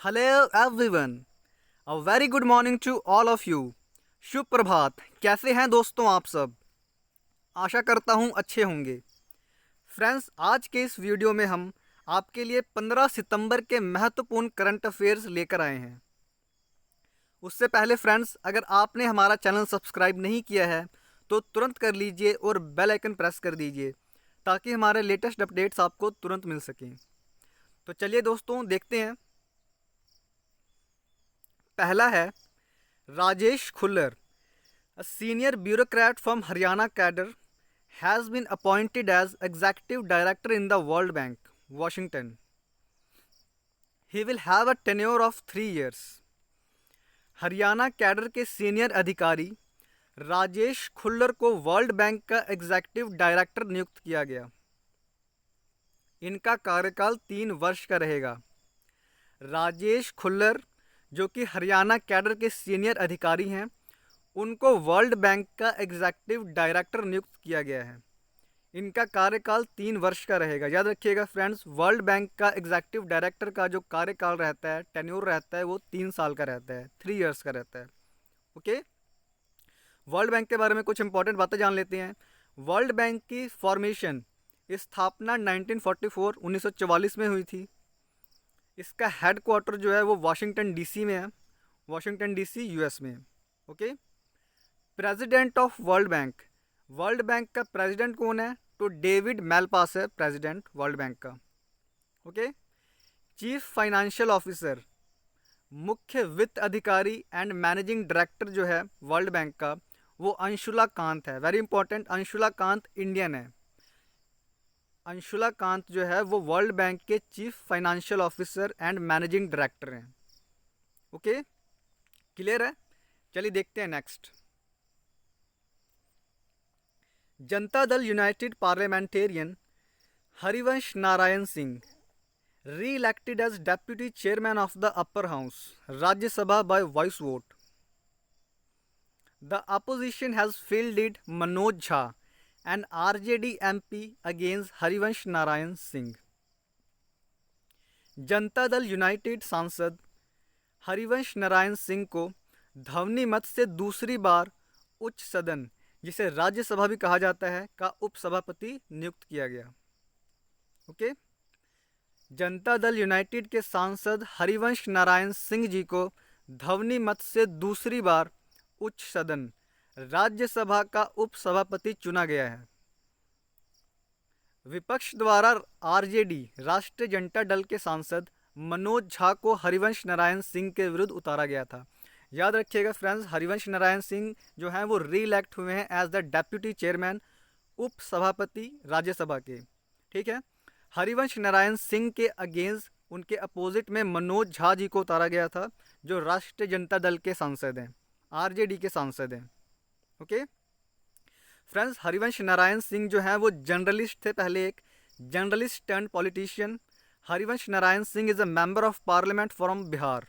Hello everyone, a very good morning to all of you. शुभ प्रभात। कैसे हैं दोस्तों आप सब? आशा करता हूं अच्छे होंगे। फ्रेंड्स, आज के इस वीडियो में हम आपके लिए 15 सितंबर के महत्वपूर्ण करंट अफेयर्स लेकर आए हैं। उससे पहले फ्रेंड्स, अगर आपने हमारा चैनल सब्सक्राइब नहीं किया है तो तुरंत कर लीजिए और बेल आइकन प्रेस कर दीजिए ताकि हमारे लेटेस्ट अपडेट्स आपको तुरंत मिल सकें। तो चलिए दोस्तों, देखते हैं। पहला है Rajesh Khullar, a senior bureaucrat from Haryana cadre, has been appointed as executive director in the World Bank, Washington. He will have a tenure of 3 years. Haryana cadre के सीनियर अधिकारी राजेश खुल्लर को वर्ल्ड बैंक का एग्जीक्यूटिव डायरेक्टर नियुक्त किया गया। इनका कार्यकाल 3 वर्ष का रहेगा। राजेश खुल्लर, जो कि हरियाणा कैडर के सीनियर अधिकारी हैं, उनको वर्ल्ड बैंक का एग्जीक्यूटिव डायरेक्टर नियुक्त किया गया है। इनका कार्यकाल 3 वर्ष का रहेगा। याद रखिएगा फ्रेंड्स, वर्ल्ड बैंक का एग्जीक्यूटिव डायरेक्टर का जो कार्यकाल रहता है, टेन्योर रहता है, वो 3 साल का रहता है, 3 इयर्स का रहता है। ओके, वर्ल्ड बैंक के बारे में कुछ इंपॉर्टेंट बातें जान लेते हैं। वर्ल्ड बैंक की फॉर्मेशन, स्थापना 1944 में हुई थी। इसका हेड क्वार्टर जो है वो वाशिंगटन डीसी में है। वाशिंगटन डीसी यूएस में। Okay, president of world bank का प्रेसिडेंट कौन है? तो डेविड मेलपास है प्रेसिडेंट वर्ल्ड बैंक का। ओके, चीफ फाइनेंशियल ऑफिसर, मुख्य वित्त अधिकारी एंड मैनेजिंग डायरेक्टर जो है वर्ल्ड बैंक का, वो अंशुला कांत है। Very important, Anshula Kant Indian है। अंशुला कांत जो है वो वर्ल्ड बैंक के chief financial officer and managing director हैं। ओके, क्लियर है? चलिए देखते हैं next. Janata Dal United parliamentarian Harivansh Narayan Singh, re-elected as deputy chairman of the upper house, Rajya Sabha by voice vote. The opposition has fielded Manoj Jha, an RJD MP, against Harivansh Narayan Singh. Janata Dal United सांसद हरिवंश नारायण सिंह को ध्वनि मत से दूसरी बार उच्च सदन, जिसे राज्यसभा भी कहा जाता है, का उपसभापति नियुक्त किया गया। ओके, जनता दल यूनाइटेड के सांसद हरिवंश नारायण सिंह जी को ध्वनि मत से दूसरी बार उच्च सदन राज्यसभा का उपसभापति चुना गया है। विपक्ष द्वारा आरजेडी राष्ट्रीय जनता दल के सांसद मनोज झा को हरिवंश नारायण सिंह के विरुद्ध उतारा गया था। याद रखिएगा फ्रेंड्स, हरिवंश नारायण सिंह जो हैं वो री-इलेक्ट हुए हैं एज द डेप्यूटी चेयरमैन, उपसभापति राज्यसभा के। ठीक है, हरिवंश नारायण सिंह के अगेंस्ट, उनके अपोजिट में मनोज झा जी को उतारा गया था, जो राष्ट्रीय जनता दल के सांसद हैं, आरजेडी के सांसद हैं। ओके फ्रेंड्स, हरिवंश नारायण सिंह जो हैं वो जर्नलिस्ट थे, पहले एक journalist turn politician. Harivansh Narayan Singh is a member of parliament from Bihar.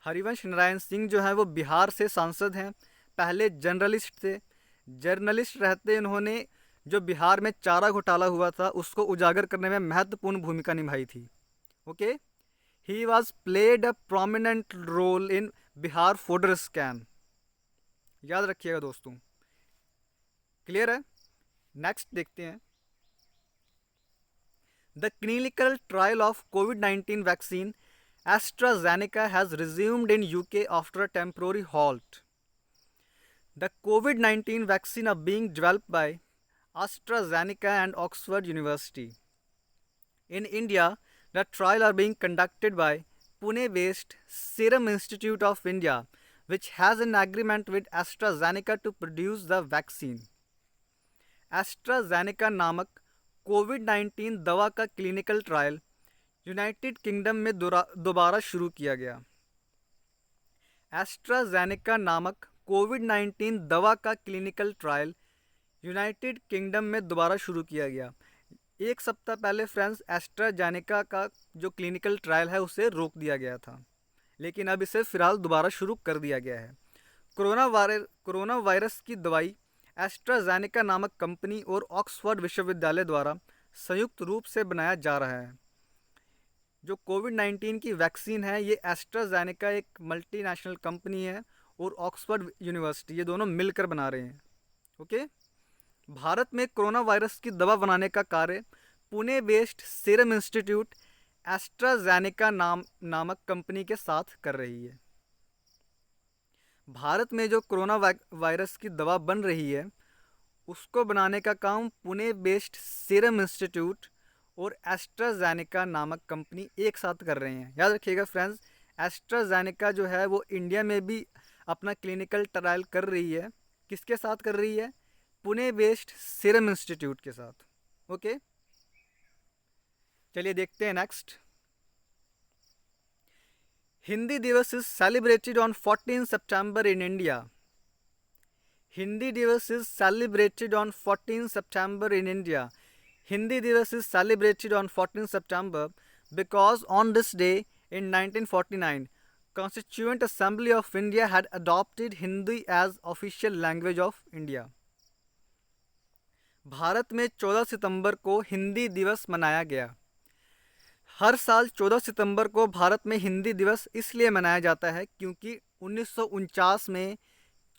Harivansh Narayan Singh जो हैं वो बिहार से सांसद हैं। पहले जर्नलिस्ट थे। जर्नलिस्ट रहते इन्होंने जो बिहार में चारा घोटाला हुआ था उसको उजागर करने में महत्वपूर्ण भूमिका निभाई थी। Okay, he was played a prominent role in Bihar food scam. याद रखिएगा दोस्तों। क्लियर है? नेक्स्ट देखते हैं। द क्लिनिकल ट्रायल ऑफ कोविड-19 vaccine AstraZeneca has resumed in UK after a temporary halt. The COVID-19 vaccine are being developed by AstraZeneca and Oxford University. In India, the trial are being conducted by Pune-based Serum Institute of India, which has an agreement with AstraZeneca to produce the vaccine. AstraZeneca नामक कोविड-19 दवा का clinical trial United kingdom में दोबारा शुरू किया गया। AstraZeneca नामक कोविड-19 दवा का क्लिनिकल ट्रायल यूनाइटेड किंगडम में दोबारा शुरू किया गया। एक सप्ताह पहले फ्रेंड्स, एस्ट्राजेनेका का जो क्लिनिकल ट्रायल है उसे रोक दिया गया था, लेकिन अब इसे फिलहाल दोबारा शुरू कर दिया गया है। कोरोना वायरस की दवाई एस्ट्राजेनेका नामक कंपनी और ऑक्सफोर्ड विश्वविद्यालय द्वारा संयुक्त रूप से बनाया जा रहा है। जो कोविड-19 की वैक्सीन है ये एस्ट्राजेनेका एक मल्टीनेशनल कंपनी है और ऑक्सफोर्ड यूनिवर्सिटी, ये दोनों मिलकर बना रहे हैं। ओके। भारत में कोरोना वायरस की दवा बनाने का कार्य Pune based serum institute AstraZeneca नामक कंपनी के साथ कर रही है। भारत में जो कोरोना वायरस की दवा बन रही है उसको बनाने का काम पुणे बेस्ड सीरम इंस्टीट्यूट और एस्ट्राजेनेका नामक कंपनी एक साथ कर रहे हैं। याद रखिएगा फ्रेंड्स, एस्ट्राजेनेका जो है वो इंडिया में भी अपना क्लिनिकल ट्रायल कर रही है। किसके साथ कर रही है? पुणे बेस्ड सीरम इंस्टीट्यूट के साथ। ओके, चलिए देखते हैं next. Hindi Divas is celebrated on 14 September in India. Hindi Divas is celebrated on 14 September in India. Hindi Divas is celebrated on 14 September because on this day in 1949, Constituent Assembly of India had adopted Hindi as official language of India. Bharat में 14 सितंबर को हिंदी दिवस मनाया गया। हर साल 14 सितंबर को भारत में हिंदी दिवस इसलिए मनाया जाता है क्योंकि 1949 में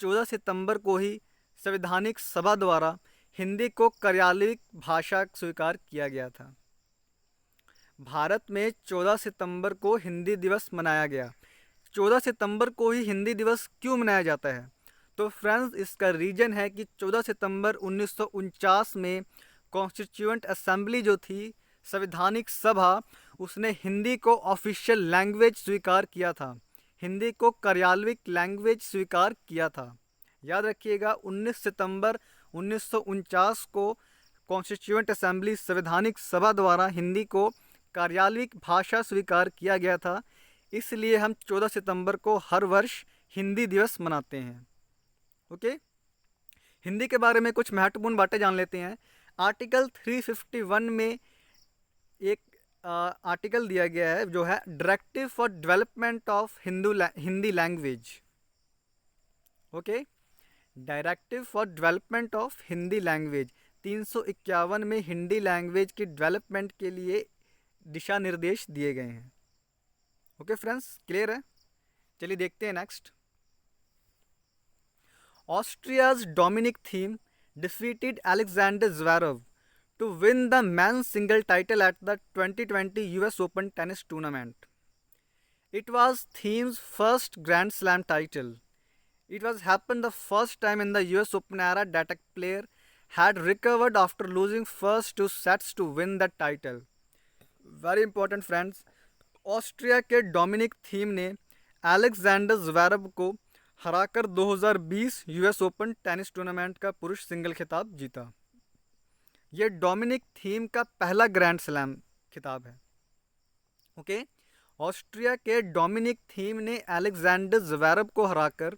14 सितंबर को ही संवैधानिक सभा द्वारा हिंदी को कार्यालयिक भाषा स्वीकार किया गया था। भारत में 14 सितंबर को हिंदी दिवस मनाया गया। 14 सितंबर को ही हिंदी दिवस क्यों मनाया जाता है? तो फ्रेंड्स, इसका रीजन है कि 14 सितंबर 1949 में कॉन्स्टिट्यूएंट असेंबली जो थी, संवैधानिक सभा, उसने हिंदी को ऑफिशियल लैंग्वेज स्वीकार किया था, हिंदी को कार्यालयिक लैंग्वेज स्वीकार किया था। याद रखिएगा, 19 सितंबर 1949 को कॉन्स्टिट्यूएंट असेंबली संवैधानिक सभा द्वारा हिंदी को कार्यालयिक भाषा स्वीकार किया गया था। इसलिए हम 14 सितंबर को हर वर्ष हिंदी दिवस मनाते हैं। ओके, हिंदी के बारे में कुछ महत्वपूर्ण बातें जान लेते हैं। आर्टिकल 351 में एक आर्टिकल दिया गया है जो है directive for development of Hindi language. Okay, directive for development of Hindi language 351 में हिंदी लैंग्वेज की डेवलपमेंट के लिए दिशा निर्देश दिए गए हैं। ओके फ्रेंड्स, क्लियर है? चलिए देखते हैं next. Austria's Dominic Thiem defeated Alexander Zverev to win the men's singles title at the 2020 US open tennis tournament. It was Thiem's first grand slam title. It was happened the first time in the US Open era that a player had recovered after losing first two sets to win the title. Very important friends, Austria के Dominic Thiem ने Alexander Zverev को हराकर 2020 US open tennis tournament का पुरुष single खिताब जीता। यह Dominic Thiem का पहला ग्रैंड स्लैम खिताब है। ओके, ऑस्ट्रिया के डोमिनिक थीम ने अलेक्जेंडर ज़्वेरेव को हराकर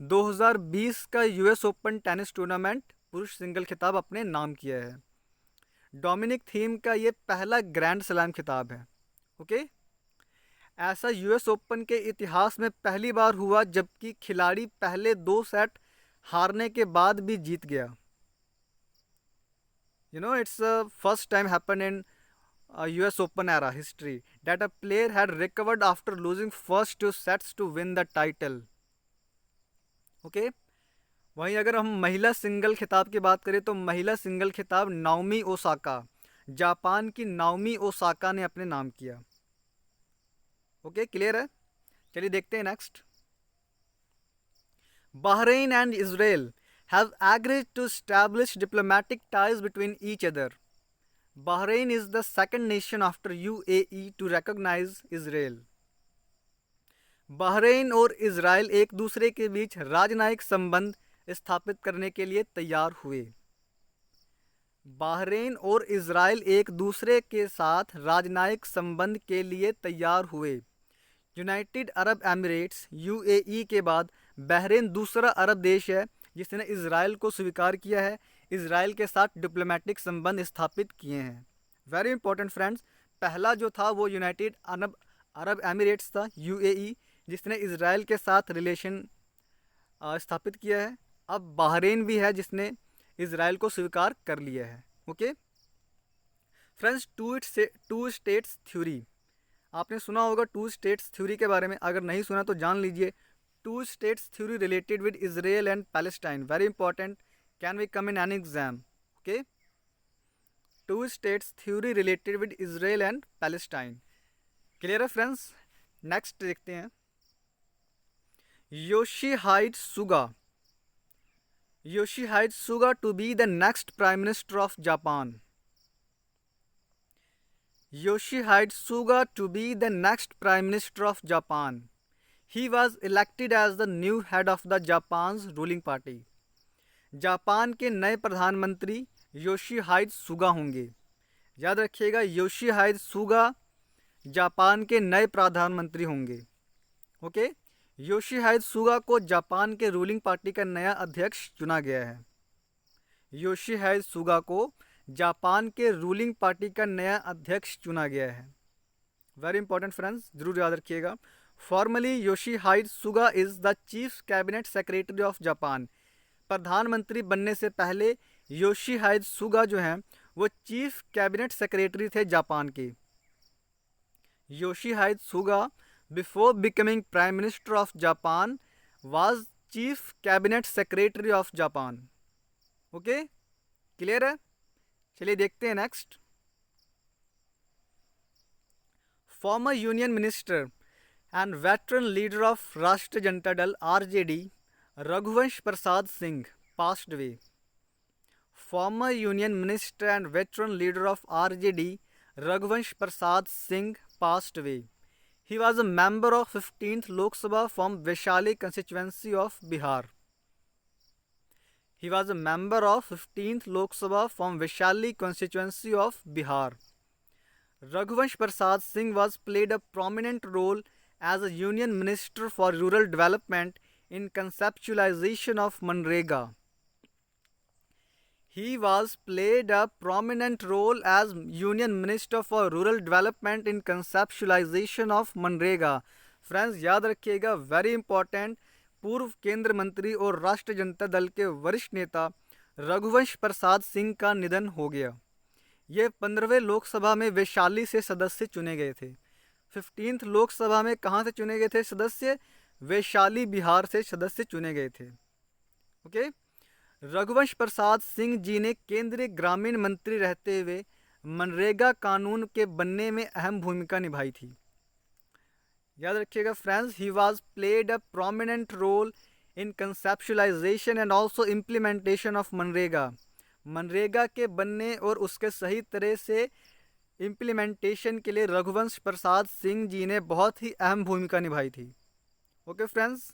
2020 का यूएस ओपन टेनिस टूर्नामेंट पुरुष सिंगल खिताब अपने नाम किया है। डोमिनिक थीम का ये पहला ग्रैंड स्लैम खिताब है। ओके, ऐसा यूएस ओपन के इतिहास में पहली बार हुआ जबकि खिलाड़ी पहले 2 सेट हारने के बाद भी जीत गया। It's the first time happened in US Open era history that a player had recovered after losing first 2 sets to win the title. Okay, वहीं अगर हम महिला सिंगल खिताब की बात करें तो महिला सिंगल खिताब नाओमी ओसाका, जापान की नाओमी ओसाका ने अपने नाम किया। ओके, क्लियर है? चलिए देखते हैं next. Bahrain and Israel have agreed to establish diplomatic ties between each other. Bahrain is the second nation after UAE to recognize Israel. Bahrain और इजराइल एक दूसरे के बीच राजनयिक संबंध स्थापित करने के लिए तैयार हुए। बहरीन और इजराइल एक दूसरे के साथ राजनयिक संबंध के लिए तैयार हुए। यूनाइटेड अरब एमिरेट्स यूएई के बाद बहरीन दूसरा अरब देश है जिसने इजराइल को स्वीकार किया है, इजराइल के साथ डिप्लोमेटिक संबंध स्थापित किए हैं। वेरी इंपॉर्टेंट फ्रेंड्स, पहला जो था वो यूनाइटेड अरब एमिरेट्स था, यूएई, जिसने इजराइल के साथ रिलेशन स्थापित किया है। अब बहरीन भी है जिसने इजराइल को स्वीकार कर लिया है। Okay friends, two states theory आपने सुना होगा टू स्टेट्स थ्योरी के बारे में, अगर नहीं सुना तो जान लीजिए। Two states theory related with Israel and Palestine, very important, can we come in an exam, okay. Two states theory related with Israel and Palestine, clear है फ्रेंड्स। नेक्स्ट देखते हैं, Yoshihide Suga, Yoshihide Suga to be the next prime minister of Japan, Yoshihide Suga to be the next Prime Minister of Japan. He was elected as the new head of the Japan's ruling party. Japan के नए प्रधानमंत्री योशीहाइड सुगा होंगे। याद रखिएगा, योशीहाइड सुगा Japan के नए प्रधानमंत्री होंगे, ओके। योशीहाइड सुगा को जापान के रूलिंग पार्टी का नया अध्यक्ष चुना गया है। योशीहाइड सुगा को जापान के रूलिंग पार्टी का नया अध्यक्ष चुना गया है। वेरी इंपॉर्टेंट फ्रेंड्स, जरूर याद रखिएगा। Formally Yoshihide Suga is the chief cabinet secretary of Japan. प्रधानमंत्री बनने से पहले योशीहाइड सुगा जो हैं वो चीफ कैबिनेट सेक्रेटरी थे जापान के। Yoshihide Suga before becoming prime minister of Japan was chief cabinet secretary of Japan, okay, clear है। चलिए देखते हैं next. Former union minister and veteran leader of Rashtriya Janata Dal RJD Raghuvansh Prasad Singh passed away. Former union minister and veteran leader of RJD Raghuvansh Prasad Singh passed away. He was a member of 15th Lok Sabha from Vaishali constituency of Bihar. He was a member of 15th Lok Sabha from Vaishali constituency of Bihar. Raghuvansh Prasad Singh was played a prominent role as a union minister for rural development in conceptualization of Manrega. He was played a prominent role as union minister for rural development in conceptualization of Manrega. Friends, याद रखिएगा, very important, पूर्व केंद्र मंत्री और राष्ट्रीय जनता दल के वरिष्ठ नेता रघुवंश प्रसाद सिंह का निधन हो गया। ये 15वें लोकसभा में वैशाली से सदस्य चुने गए थे। 15th लोकसभा में कहाँ से चुने गए थे सदस्य? वैशाली बिहार से सदस्य चुने गए थे, ओके। रघुवंश प्रसाद सिंह जी ने केंद्रीय ग्रामीण मंत्री रहते हुए मनरेगा कानून के बनने में अहम भूमिका निभाई थी। याद रखिएगा friends, he was played a prominent role in conceptualisation and also implementation of MNREGA. MNREGA के बनने और उसके सही तरह से इम्प्लीमेंटेशन के लिए रघुवंश प्रसाद सिंह जी ने बहुत ही अहम भूमिका निभाई थी। ओके फ्रेंड्स,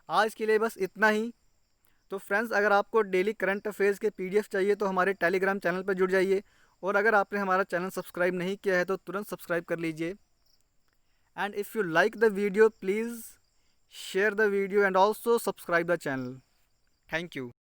आज के लिए बस इतना ही। तो फ्रेंड्स, अगर आपको डेली करंट अफेयर्स के PDF चाहिए तो हमारे टेलीग्राम चैनल पर जुड़ जाइए, और अगर आपने हमारा चैनल सब्सक्राइब नहीं किया है तो तुरंत सब्सक्राइब कर लीजिए। And if you like the video, please share the video and also subscribe the channel. Thank you.